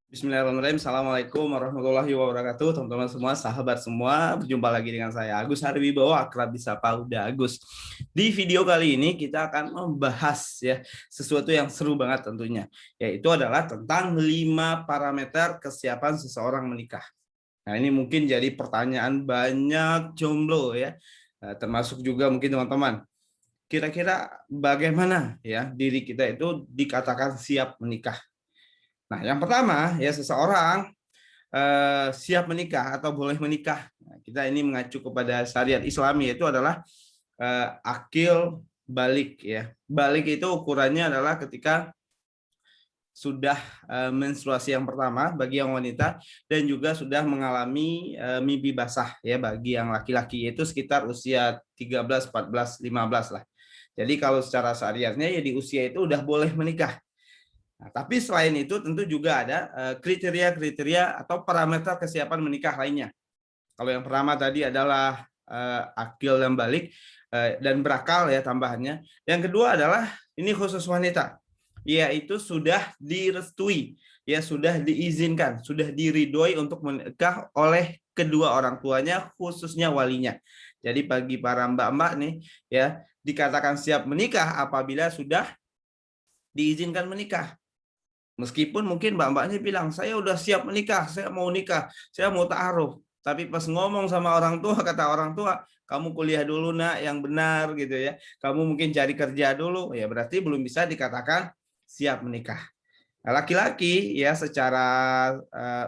Bismillahirrahmanirrahim. Assalamualaikum warahmatullahi wabarakatuh. Teman-teman semua, sahabat semua, berjumpa lagi dengan saya Agus Harwibowo, akrab disapa Uda Agus. Di video kali ini kita akan membahas sesuatu yang seru banget tentunya, yaitu adalah tentang 5 parameter kesiapan seseorang menikah. Nah, ini mungkin jadi pertanyaan banyak jomblo termasuk juga mungkin teman-teman. Kira-kira bagaimana diri kita itu dikatakan siap menikah? Nah, yang pertama seseorang siap menikah atau boleh menikah. Nah, kita ini mengacu kepada syariat Islami, yaitu adalah akil balik Balik itu ukurannya adalah ketika sudah menstruasi yang pertama bagi yang wanita dan juga sudah mengalami mimpi basah bagi yang laki-laki, yaitu sekitar usia 13, 14, 15 lah. Jadi kalau secara syariatnya di usia itu udah boleh menikah. Nah, tapi selain itu tentu juga ada kriteria-kriteria atau parameter kesiapan menikah lainnya. Kalau yang pertama tadi adalah akil dan balik dan berakal tambahannya. Yang kedua adalah ini khusus wanita, yaitu sudah direstui, sudah diizinkan, sudah diridhoi untuk menikah oleh kedua orang tuanya, khususnya walinya. Jadi bagi para mbak-mbak nih dikatakan siap menikah apabila sudah diizinkan menikah. Meskipun mungkin mbak-mbaknya bilang, saya udah siap menikah, saya mau nikah, saya mau ta'aruf. Tapi pas ngomong sama orang tua, kata orang tua, kamu kuliah dulu nak yang benar gitu ya. Kamu mungkin cari kerja dulu, berarti belum bisa dikatakan siap menikah. Laki-laki secara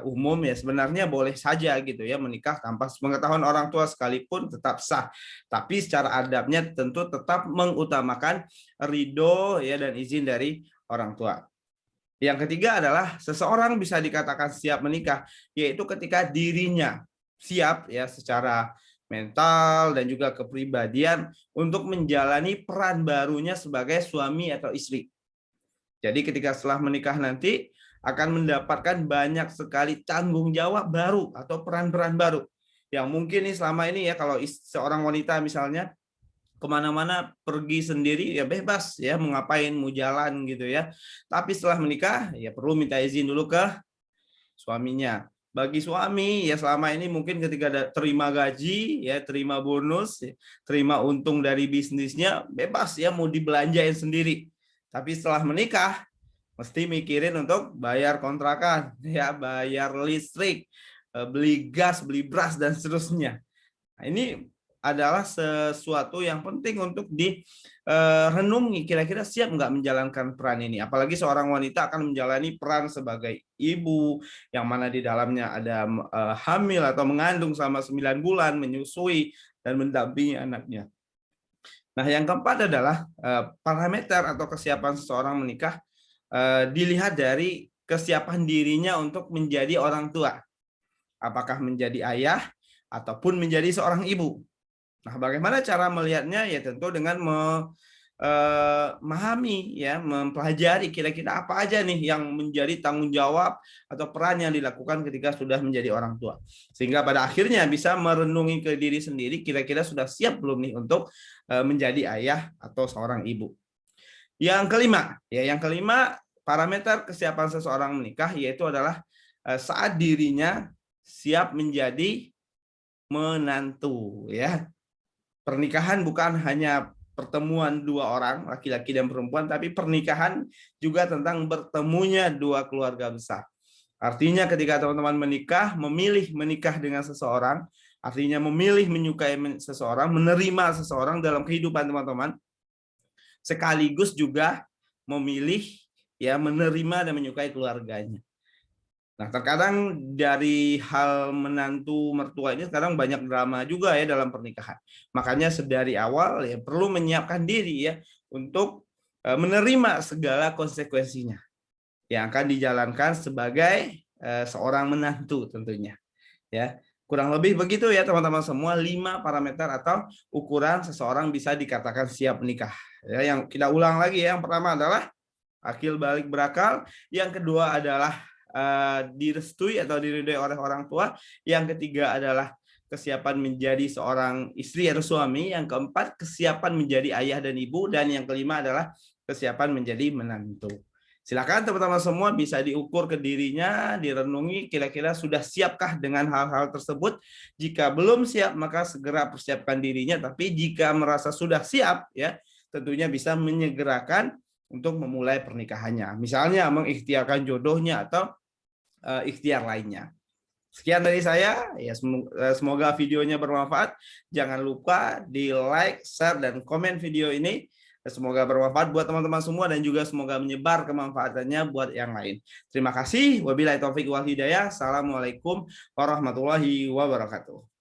umum sebenarnya boleh saja gitu menikah tanpa pengetahuan orang tua sekalipun tetap sah. Tapi secara adabnya tentu tetap mengutamakan ridho dan izin dari orang tua. Yang ketiga adalah seseorang bisa dikatakan siap menikah, yaitu ketika dirinya siap secara mental dan juga kepribadian untuk menjalani peran barunya sebagai suami atau istri. Jadi ketika setelah menikah nanti akan mendapatkan banyak sekali tanggung jawab baru atau peran-peran baru. Yang mungkin selama ini kalau seorang wanita misalnya kemana-mana pergi sendiri bebas mau ngapain, mau jalan gitu tapi setelah menikah perlu minta izin dulu ke suaminya. Bagi suami selama ini mungkin ketika terima gaji terima bonus terima untung dari bisnisnya bebas mau dibelanjain sendiri. Tapi setelah menikah mesti mikirin untuk bayar kontrakan bayar listrik, beli gas, beli beras dan seterusnya. Nah, ini adalah sesuatu yang penting untuk direnungi, kira-kira siap nggak menjalankan peran ini. Apalagi seorang wanita akan menjalani peran sebagai ibu, yang mana di dalamnya ada hamil atau mengandung selama 9 bulan, menyusui, dan mendampingi anaknya. Nah, yang keempat adalah parameter atau kesiapan seseorang menikah dilihat dari kesiapan dirinya untuk menjadi orang tua. Apakah menjadi ayah ataupun menjadi seorang ibu. Nah, bagaimana cara melihatnya? Tentu dengan memahami mempelajari kira-kira apa aja nih yang menjadi tanggung jawab atau peran yang dilakukan ketika sudah menjadi orang tua. Sehingga pada akhirnya bisa merenungi ke diri sendiri, kira-kira sudah siap belum nih untuk menjadi ayah atau seorang ibu. Yang kelima, parameter kesiapan seseorang menikah yaitu adalah saat dirinya siap menjadi menantu Pernikahan bukan hanya pertemuan dua orang, laki-laki dan perempuan, tapi pernikahan juga tentang bertemunya dua keluarga besar. Artinya ketika teman-teman menikah, memilih menikah dengan seseorang, artinya memilih menyukai seseorang, menerima seseorang dalam kehidupan teman-teman, sekaligus juga memilih menerima dan menyukai keluarganya. Nah, terkadang dari hal menantu mertua ini sekarang banyak drama juga dalam pernikahan. Makanya sedari awal perlu menyiapkan diri untuk menerima segala konsekuensinya yang akan dijalankan sebagai seorang menantu tentunya. Kurang lebih begitu teman-teman semua, 5 parameter atau ukuran seseorang bisa dikatakan siap menikah. Yang kita ulang lagi yang pertama adalah akil balik berakal, yang kedua adalah direstui atau diridhoi oleh orang tua, yang ketiga adalah kesiapan menjadi seorang istri atau suami, yang keempat kesiapan menjadi ayah dan ibu, dan yang kelima adalah kesiapan menjadi menantu. Silakan teman-teman semua bisa diukur ke dirinya, direnungi kira-kira sudah siapkah dengan hal-hal tersebut. Jika belum siap maka segera persiapkan dirinya, tapi jika merasa sudah siap ya, tentunya bisa menyegerakan untuk memulai pernikahannya. Misalnya mengikhtiarkan jodohnya atau ikhtiar lainnya. Sekian dari saya, ya semoga videonya bermanfaat. Jangan lupa di like, share, dan komen video ini. Semoga bermanfaat buat teman-teman semua dan juga semoga menyebar kemanfaatannya buat yang lain. Terima kasih. Wabillahi taufik wal hidayah. Assalamualaikum warahmatullahi wabarakatuh.